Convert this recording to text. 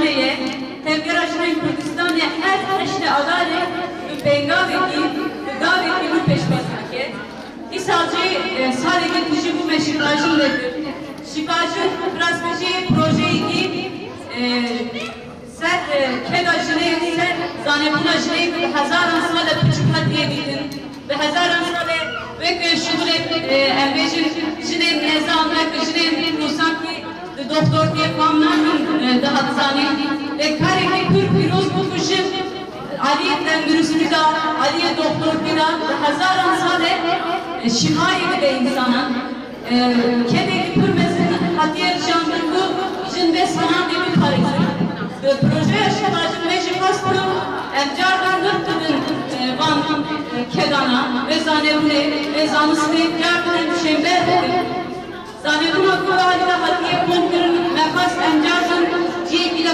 ajneye, tevger ajneye Kürdistan'ya her işte adale bengaveki, gaveki bu peşbazike. İsalcı sadece kişi bu meşrulaşın nedir? Şikacı praspeci projeyi ki ser kedajine, ser zanebunajine ve hazaran sale küçük hadiye bildin. Ve hazaran sale ve şudulet elbejin jine nezam ve jine musanki doktor diye famlarının daha zani ve kareki pür piroz bu kuşun Aliye'den virüsünü da Aliye doktor da hazaran sale şifayı de insanın kedeki pürmezin hatiye jandırgı jin ve sanan diye bir parisi. Proje yaşamacın ve jifastırın emcardan gırtıdın van kedana ve zanebune ve zanısını emcardan düşember zanebuna kuralıyla hatiye kumpirın mekas emcardan ciye ile